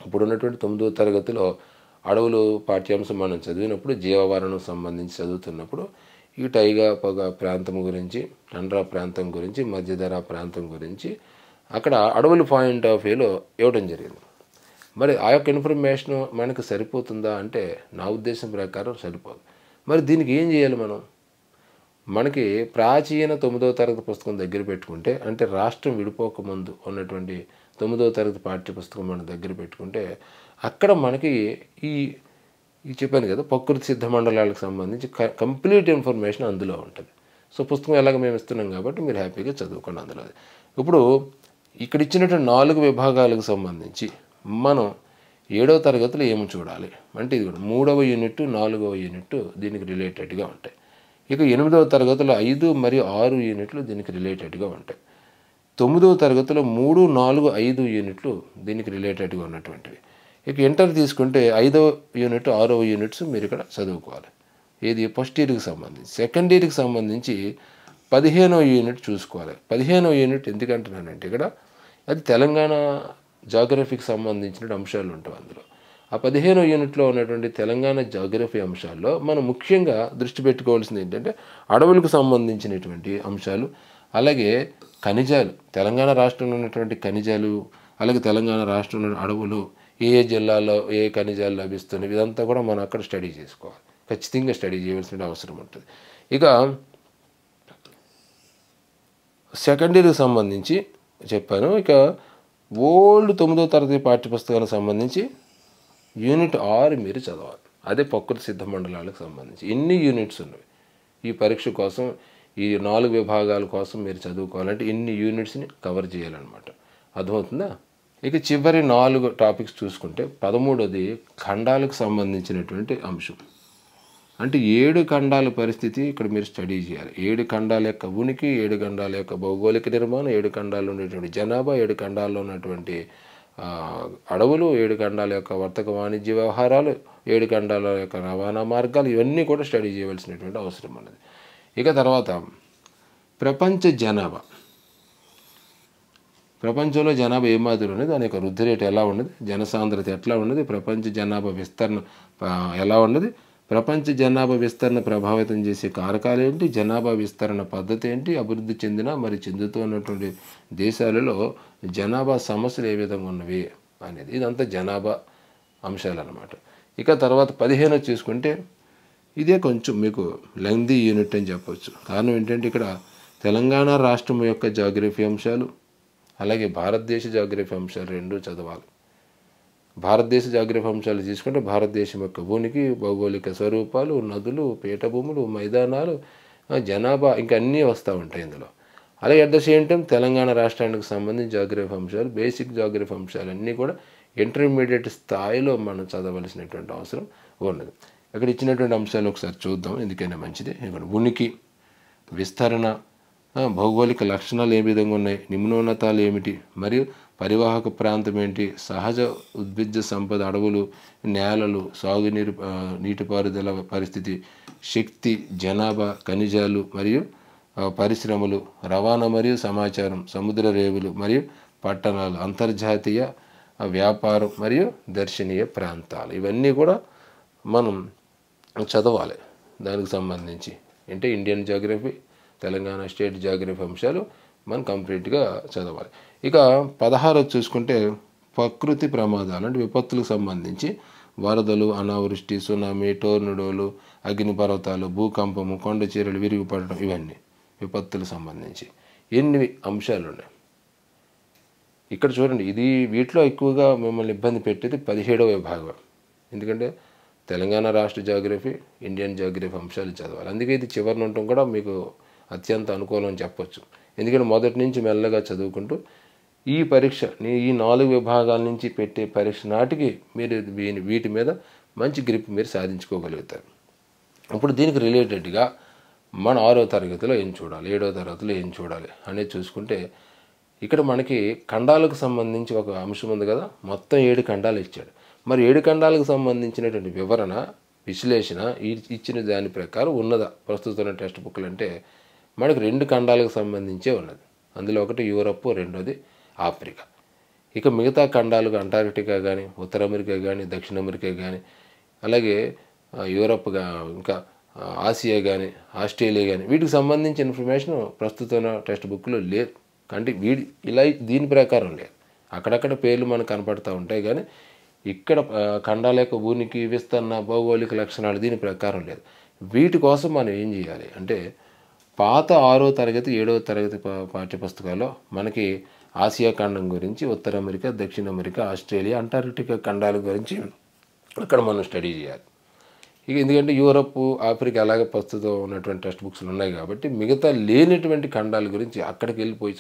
ఇప్పుడున్నటువంటి 9వ తరగతిలో అడవులు పాఠ్యాంశం మనం చదివినప్పుడు జీవవరణం సంబంధించి చదువుతున్నప్పుడు ఈ టైగా పొగ ప్రాంతం గురించి, టండ్రా ప్రాంతం గురించి, మధ్యధరా ప్రాంతం గురించి అక్కడ అడవుల పాయింట్ ఆఫ్ వ్యూలో ఇవ్వడం జరిగింది. మరి ఆ యొక్క ఇన్ఫర్మేషన్ మనకు సరిపోతుందా అంటే నా ఉద్దేశం ప్రకారం సరిపోదు. మరి దీనికి ఏం చేయాలి మనం? మనకి ప్రాచీన 9వ తరగతి పుస్తకం దగ్గర పెట్టుకుంటే, అంటే రాష్ట్రం విడిపోకముందు ఉన్నటువంటి 9వ తరగతి పాఠ్యపుస్తకం మన దగ్గర పెట్టుకుంటే అక్కడ మనకి ఈ చెప్పాను కదా ప్రకృతి సిద్ధ మండలాలకు సంబంధించి కంప్లీట్ ఇన్ఫర్మేషన్ అందులో ఉంటుంది. సో పుస్తకం ఎలాగ మేము ఇస్తున్నాం కాబట్టి మీరు హ్యాపీగా చదువుకోండి అందులో. ఇప్పుడు ఇక్కడ ఇచ్చినటువంటి 4 విభాగాలకు సంబంధించి మనం 7వ తరగతిలో ఏమి చూడాలి అంటే ఇది కూడా 3వ యూనిట్ 4వ యూనిట్ దీనికి రిలేటెడ్గా ఉంటాయి. ఇక 8వ తరగతిలో 5 మరియు 6 యూనిట్లు దీనికి రిలేటెడ్గా ఉంటాయి. 9వ తరగతిలో 3, 4, 5 యూనిట్లు దీనికి రిలేటెడ్గా ఉన్నటువంటివి. ఇక ఇంటర్ తీసుకుంటే 5వ యూనిట్ 6వ యూనిట్స్ మీరు ఇక్కడ చదువుకోవాలి. ఇది ఫస్ట్ ఇయర్కి సంబంధించి. సెకండ్ ఇయర్కి సంబంధించి 15వ యూనిట్ చూసుకోవాలి. 15వ యూనిట్ ఎందుకంటున్నానంటే ఇక్కడ అది తెలంగాణ జాగ్రఫీకి సంబంధించిన అంశాలు ఉంటాయి అందులో. ఆ 15వ యూనిట్లో ఉన్నటువంటి తెలంగాణ జాగ్రఫీ అంశాల్లో మనం ముఖ్యంగా దృష్టి పెట్టుకోవాల్సింది ఏంటంటే అడవులకు సంబంధించినటువంటి అంశాలు, అలాగే ఖనిజాలు, తెలంగాణ రాష్ట్రంలో ఉన్నటువంటి ఖనిజాలు, అలాగే తెలంగాణ రాష్ట్రంలో అడవులు, ఏ జిల్లాలో ఏ ఖనిజాలు లభిస్తున్నాయి, ఇదంతా కూడా మనం అక్కడ స్టడీ చేసుకోవాలి. ఖచ్చితంగా స్టడీ చేయవలసిన అవసరం ఉంటుంది. ఇక సెకండ్ ఇయర్కి సంబంధించి చెప్పాను. ఇక ఓల్డ్ 9వ తరగతి పాఠ్యపుస్తకాలకు సంబంధించి యూనిట్ 6 మీరు చదవాలి. అదే ప్రకృతి సిద్ధ మండలాలకు సంబంధించి ఎన్ని యూనిట్స్ ఉన్నవి ఈ పరీక్ష కోసం, ఈ 4 విభాగాల కోసం మీరు చదువుకోవాలంటే ఇన్ని యూనిట్స్ని కవర్ చేయాలన్నమాట. అర్థమవుతుందా? ఇక చివరి 4 టాపిక్స్ చూసుకుంటే 13వది ఖండాలకు సంబంధించినటువంటి అంశం. అంటే 7 ఖండాల పరిస్థితి ఇక్కడ మీరు స్టడీ చేయాలి. 7 ఖండాల యొక్క ఉనికి, 7 ఖండాల యొక్క భౌగోళిక నిర్మాణం, 7 ఖండాల్లో ఉన్నటువంటి జనాభా, 7 ఖండాల్లో ఉన్నటువంటి అడవులు, 7 ఖండాల యొక్క వర్తక వాణిజ్య వ్యవహారాలు, 7 ఖండాల యొక్క రవాణా మార్గాలు, ఇవన్నీ కూడా స్టడీ చేయవలసినటువంటి అవసరం ఉన్నది. ఇక తర్వాత ప్రపంచ జనాభా. ప్రపంచంలో జనాభా ఏ మాదిరి ఉన్నది, దాని యొక్క వృద్ధి రేటు ఎలా ఉన్నది, జనసాంద్రత ఎట్లా ఉన్నది, ప్రపంచ జనాభా విస్తరణ ఎలా ఉన్నది, ప్రపంచ జనాభా విస్తరణ ప్రభావితం చేసే కారకాలు ఏంటి, జనాభా విస్తరణ పద్ధతి ఏంటి, అభివృద్ధి చెందిన మరి చెందుతూ ఉన్నటువంటి దేశాలలో జనాభా సమస్యలు ఏ విధంగా ఉన్నవి అనేది, ఇదంతా జనాభా అంశాలు అన్నమాట. ఇక తర్వాత 15 చూసుకుంటే ఇదే కొంచెం మీకు లెంగ్దీ యూనిట్ అని చెప్పవచ్చు. కారణం ఏంటంటే ఇక్కడ తెలంగాణ రాష్ట్రం యొక్క జాగ్రఫీ అంశాలు, అలాగే భారతదేశ జాగ్రఫీ అంశాలు రెండూ చదవాలి. భారతదేశ జాగ్రఫీ అంశాలు తీసుకుంటే భారతదేశం యొక్క ఉనికి, భౌగోళిక స్వరూపాలు, నదులు, పీఠభూములు, మైదానాలు, జనాభా ఇంకా అన్నీ వస్తూ ఉంటాయి ఇందులో. అలాగే at the same time Telangana రాష్ట్రానికి సంబంధించి జాగ్రఫీ అంశాలు, బేసిక్ జాగ్రఫీ అంశాలు అన్నీ కూడా ఇంటర్మీడియట్ స్థాయిలో మనం చదవలసినటువంటి అవసరం ఉన్నది. ఇక్కడ ఇచ్చినటువంటి అంశాలు ఒకసారి చూద్దాం, ఎందుకైనా మంచిది. ఇక్కడ ఉనికి, విస్తరణ, భౌగోళిక లక్షణాలు ఏ విధంగా ఉన్నాయి, నిమ్నోన్నతాలు ఏమిటి, మరియు పరివాహక ప్రాంతం ఏంటి, సహజ ఉద్భిజ్జ సంపద, అడవులు, నేలలు, సాగునీరు, నీటిపారుదల పరిస్థితి, శక్తి, జనాభా, ఖనిజాలు మరియు పరిశ్రమలు, రవాణా మరియు సమాచారం, సముద్ర రేవులు మరియు పట్టణాలు, అంతర్జాతీయ వ్యాపారం మరియు దర్శనీయ ప్రాంతాలు. ఇవన్నీ కూడా మనం చదవాలి. దానికి సంబంధించి అంటే Indian geography, Telangana state geography అంశాలు మనం కంప్లీట్గా చదవాలి. ఇక 16 చూసుకుంటే ప్రకృతి ప్రమాదాలు అంటే విపత్తులకు సంబంధించి వరదలు, అనావృష్టి, సునామీ, టోర్నడోలు, అగ్నిపర్వతాలు, భూకంపము, కొండ చీరలు విరిగిపడడం, ఇవన్నీ విపత్తులకు సంబంధించి ఎన్ని అంశాలు ఉన్నాయి. ఇక్కడ చూడండి, ఇది వీటిలో ఎక్కువగా మిమ్మల్ని ఇబ్బంది పెట్టేది 17వ విభాగం. ఎందుకంటే తెలంగాణ రాష్ట్ర జాగ్రఫీ, ఇండియన్ జాగ్రఫీ అంశాలు చదవాలి. అందుకే ఇది చివరి ఉండటం కూడా మీకు అత్యంత అనుకూలం అని చెప్పొచ్చు. ఎందుకంటే మొదటి నుంచి మెల్లగా చదువుకుంటూ ఈ పరీక్ష ఈ 4 విభాగాల నుంచి పెట్టే పరీక్ష నాటికి మీరు వీటి మీద మంచి గ్రిప్ మీరు సాధించుకోగలుగుతారు. ఇప్పుడు దీనికి రిలేటెడ్గా మన 6వ తరగతిలో ఏం చూడాలి, 7వ తరగతిలో ఏం చూడాలి అనేది చూసుకుంటే ఇక్కడ మనకి ఖండాలకు సంబంధించి ఒక అంశం ఉంది కదా. మొత్తం 7 ఖండాలు ఇచ్చాడు. మరి 7 ఖండాలకు సంబంధించినటువంటి వివరణ, విశ్లేషణ ఇచ్చిన దాని ప్రకారం ఉన్నదా ప్రస్తుతం టెక్స్ట్ బుక్లు అంటే మనకి 2 ఖండాలకు సంబంధించే ఉన్నది. అందులో ఒకటి యూరప్, రెండోది ఆఫ్రికా. ఇక మిగతా ఖండాలు అంటార్కిటికా కానీ, ఉత్తర అమెరికా కానీ, దక్షిణ అమెరికా కానీ, అలాగే యూరప్, ఇంకా ఆసియా కానీ, ఆస్ట్రేలియా కానీ, వీటికి సంబంధించిన ఇన్ఫర్మేషన్ ప్రస్తుతం టెక్స్ట్ బుక్లో లేదు. అంటే ఇలా దీని ప్రకారం లేదు. అక్కడక్కడ పేర్లు మనకు కనపడుతూ ఉంటాయి కానీ ఇక్కడ ఖండాల యొక్క ఉనికి, విస్తరణ, భౌగోళిక లక్షణాలు దీని ప్రకారం లేదు. వీటి కోసం మనం ఏం చేయాలి అంటే పాత 6వ తరగతి 7వ తరగతి పాఠ్యపుస్తకాల్లో మనకి ఆసియా ఖండం గురించి, ఉత్తర అమెరికా, దక్షిణ అమెరికా, ఆస్ట్రేలియా, అంటార్కిటికా ఖండాల గురించి అక్కడ మనం స్టడీ చేయాలి. ఇక ఎందుకంటే యూరప్, ఆఫ్రికా అలాగే ప్రస్తుతం ఉన్నటువంటి టెక్స్ట్ బుక్స్లు ఉన్నాయి కాబట్టి మిగతా లేనటువంటి ఖండాల గురించి అక్కడికి వెళ్ళిపోయి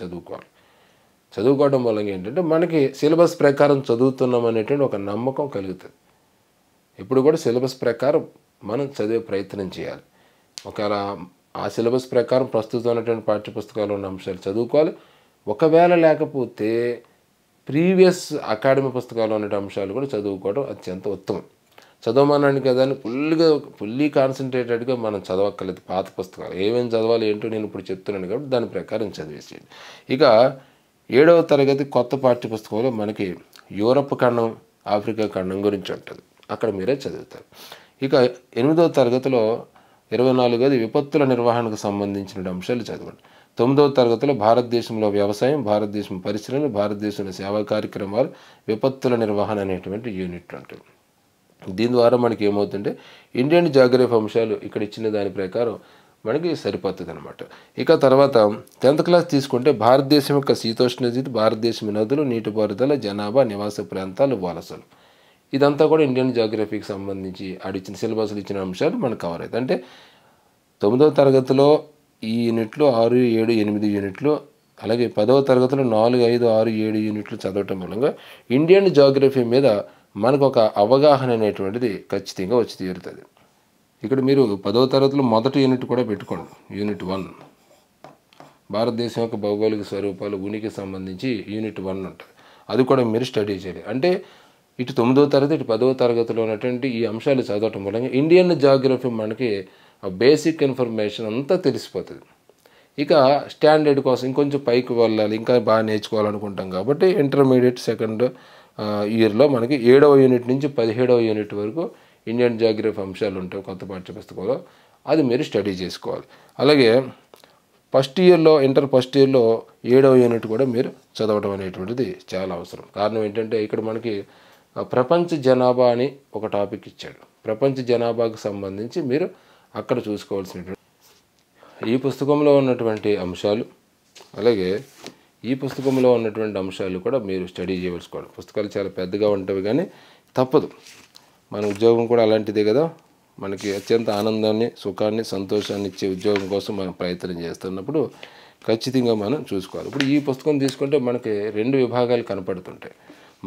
చదువుకోవడం వల్ల ఏంటంటే మనకి సిలబస్ ప్రకారం చదువుతున్నాం అనేటువంటి ఒక నమ్మకం కలుగుతుంది. ఇప్పుడు కూడా సిలబస్ ప్రకారం మనం చదివే ప్రయత్నం చేయాలి. ఒకవేళ ఆ సిలబస్ ప్రకారం ప్రస్తుతం ఉన్నటువంటి పాఠ్యపుస్తకాలు ఉన్న అంశాలు చదువుకోవాలి. ఒకవేళ లేకపోతే ప్రీవియస్ అకాడమిక్ పుస్తకాలు ఉన్న అంశాలు కూడా చదువుకోవడం అత్యంత ఉత్తమం. చదవమన్నాను కదా అని ఫుల్లీ కాన్సన్ట్రేటెడ్గా మనం చదవక్కర్లేదు. పాత పుస్తకాలు ఏమేమి చదవాలి ఏంటో నేను ఇప్పుడు చెప్తున్నాను కాబట్టి దాని ప్రకారం చదివేసేయండి. ఇక 7వ తరగతి కొత్త పాఠ్యపుస్తకంలో మనకి యూరప్ ఖండం, ఆఫ్రికా ఖండం గురించి ఉంటుంది. అక్కడ మీరే చదువుతారు. ఇక 8వ తరగతిలో 24 విపత్తుల నిర్వహణకు సంబంధించిన అంశాలు చదవండి. 9వ తరగతిలో భారతదేశంలో వ్యవసాయం, భారతదేశం పరిశ్రమలు, భారతదేశంలో సేవా కార్యక్రమాలు, విపత్తుల నిర్వహణ అనేటువంటి యూనిట్ ఉంటుంది. దీని ద్వారా మనకి ఏమవుతుంటే ఇండియన్ జాగ్రఫీ అంశాలు ఇక్కడ ఇచ్చిన దాని ప్రకారం మనకి సరిపోతుంది అనమాట. ఇక తర్వాత 10th క్లాస్ తీసుకుంటే భారతదేశం యొక్క శీతోష్ణస్థితి, భారతదేశం నదులు, నీటిపారుదల, జనాభా, నివాస ప్రాంతాలు, వలసలు, ఇదంతా కూడా ఇండియన్ జాగ్రఫీకి సంబంధించి ఆడిచ్చిన సిలబస్లు ఇచ్చిన అంశాలు మనకు కవర్ అవుతాయి. అంటే 9వ తరగతిలో ఈ యూనిట్లు 6, 7, 8 యూనిట్లు, అలాగే 10వ తరగతిలో 4, 5, 6, 7 యూనిట్లు చదవటం మూలంగా ఇండియన్ జాగ్రఫీ మీద మనకు ఒక అవగాహన అనేటువంటిది ఖచ్చితంగా వచ్చి తీరుతుంది. ఇక్కడ మీరు 10వ తరగతిలో మొదటి యూనిట్ కూడా పెట్టుకోండి. యూనిట్ 1 భారతదేశం యొక్క భౌగోళిక స్వరూపాలు, ఉనికి సంబంధించి యూనిట్ 1 ఉంటుంది. అది కూడా మీరు స్టడీ చేయాలి. అంటే ఇటు 9వ తరగతి, ఇటు 10వ తరగతిలో ఉన్నటువంటి ఈ అంశాలు చదవటం మూలంగా ఇండియన్ జాగ్రఫీ మనకి బేసిక్ ఇన్ఫర్మేషన్ అంతా తెలిసిపోతుంది. ఇక స్టాండర్డ్ కోసం ఇంకొంచెం పైకి వెళ్ళాలి, ఇంకా బాగా నేర్చుకోవాలనుకుంటాం కాబట్టి ఇంటర్మీడియట్ సెకండ్ ఇయర్లో మనకి 7వ యూనిట్ నుంచి 17వ యూనిట్ వరకు ఇండియన్ జాగ్రఫీ అంశాలు ఉంటాయి కొత్త పాఠ్యపుస్తకంలో. అది మీరు స్టడీ చేసుకోవాలి. అలాగే ఫస్ట్ ఇయర్లో, ఇంటర్ ఫస్ట్ ఇయర్లో 7వ యూనిట్ కూడా మీరు చదవడం అనేటువంటిది చాలా అవసరం. కారణం ఏంటంటే ఇక్కడ మనకి ప్రపంచ జనాభా అని ఒక టాపిక్ ఇచ్చాడు. ప్రపంచ జనాభాకు సంబంధించి మీరు అక్కడ చూసుకోవాల్సినటువంటి ఈ పుస్తకంలో ఉన్నటువంటి అంశాలు, అలాగే ఈ పుస్తకంలో ఉన్నటువంటి అంశాలు కూడా మీరు స్టడీ చేయవలసుకోవాలి. పుస్తకాలు చాలా పెద్దగా ఉంటాయి కానీ తప్పదు. మన ఉద్యోగం కూడా అలాంటిదే కదా. మనకి అత్యంత ఆనందాన్ని, సుఖాన్ని, సంతోషాన్ని ఇచ్చే ఉద్యోగం కోసం మనం ప్రయత్నం చేస్తున్నప్పుడు ఖచ్చితంగా మనం చూసుకోవాలి. ఇప్పుడు ఈ పుస్తకం తీసుకుంటే మనకి 2 విభాగాలు కనపడుతుంటాయి.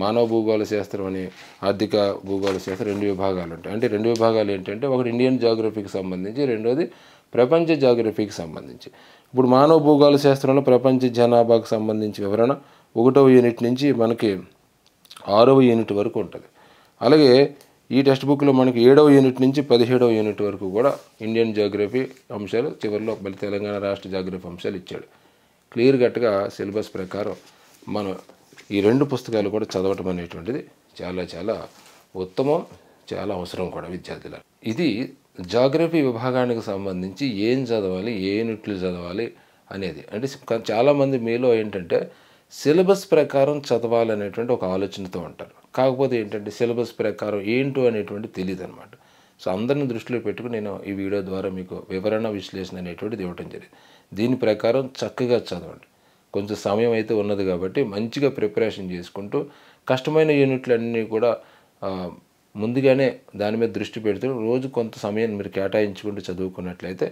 మానవ భూగోళ శాస్త్రం అని, ఆర్థిక భూగోళ శాస్త్రం, 2 విభాగాలు ఉంటాయి. అంటే 2 విభాగాలు ఏంటంటే ఒకటి ఇండియన్ జాగ్రఫీకి సంబంధించి, రెండోది ప్రపంచ జాగ్రఫీకి సంబంధించి. ఇప్పుడు మానవ భూగోళ శాస్త్రంలో ప్రపంచ జనాభాకు సంబంధించి వివరణ, 1వ యూనిట్ నుంచి మనకి 6వ యూనిట్ వరకు ఉంటుంది. అలాగే ఈ టెక్స్ట్ బుక్లో మనకి 7వ యూనిట్ నుంచి 17వ యూనిట్ వరకు కూడా ఇండియన్ జియోగ్రఫీ అంశాలు, చివరిలో మళ్ళీ తెలంగాణ రాష్ట్ర జియోగ్రఫీ అంశాలు ఇచ్చాడు. క్లియర్ కట్గా సిలబస్ ప్రకారం మనం ఈ 2 పుస్తకాలు కూడా చదవటం అనేటువంటిది చాలా చాలా ఉత్తమం, చాలా అవసరం కూడా విద్యార్థుల. ఇది జియోగ్రఫీ విభాగానికి సంబంధించి ఏం చదవాలి, ఏ యూనిట్లు చదవాలి అనేది. అంటే చాలామంది మీలో ఏంటంటే సిలబస్ ప్రకారం చదవాలనేటువంటి ఒక ఆలోచనతో ఉంటారు. కాకపోతే ఏంటంటే సిలబస్ ప్రకారం ఏంటో అనేటువంటి తెలియదు అనమాట. సో అందరిని దృష్టిలో పెట్టుకుని నేను ఈ వీడియో ద్వారా మీకు వివరణ విశ్లేషణ అనేటువంటిది ఇవ్వడం జరిగింది. దీని ప్రకారం చక్కగా చదవండి. కొంచెం సమయం అయితే ఉన్నది కాబట్టి మంచిగా ప్రిపరేషన్ చేసుకుంటూ కష్టమైన యూనిట్లన్నీ కూడా ముందుగానే దాని మీద దృష్టి పెడుతూ రోజు కొంత సమయం మీరు కేటాయించుకుంటూ చదువుకున్నట్లయితే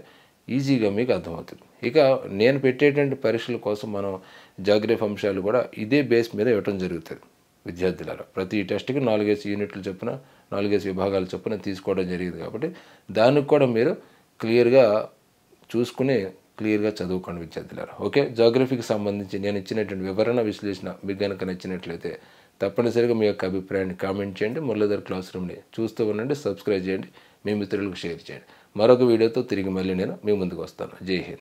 ఈజీగా మీకు అర్థమవుతుంది. ఇక నేను పెట్టేటువంటి పరీక్షల కోసం మనం జియోగ్రఫీ అంశాలు కూడా ఇదే బేస్ మీద ఇవ్వటం జరుగుతుంది విద్యార్థులారా. ప్రతి టెస్ట్కి 4 యూనిట్లు చొప్పున 4 విభాగాల చొప్పున తీసుకోవడం జరిగింది కాబట్టి దానికి కూడా మీరు క్లియర్గా చూసుకుని క్లియర్గా చదువుకోండి విద్యార్థులారా. ఓకే, జియోగ్రఫీకి సంబంధించి నేను ఇచ్చినటువంటి వివరణ విశ్లేషణ మీకు కనుక నచ్చినట్లయితే తప్పనిసరిగా మీ యొక్క అభిప్రాయాన్ని కామెంట్ చేయండి. మురళీధర్ క్లాస్ రూమ్ని చూస్తూ ఉండండి, సబ్స్క్రైబ్ చేయండి, మీ మిత్రులకు షేర్ చేయండి. మరొక వీడియోతో తిరిగి మళ్ళీ నేను మీ ముందుకు వస్తాను. జై హింద్.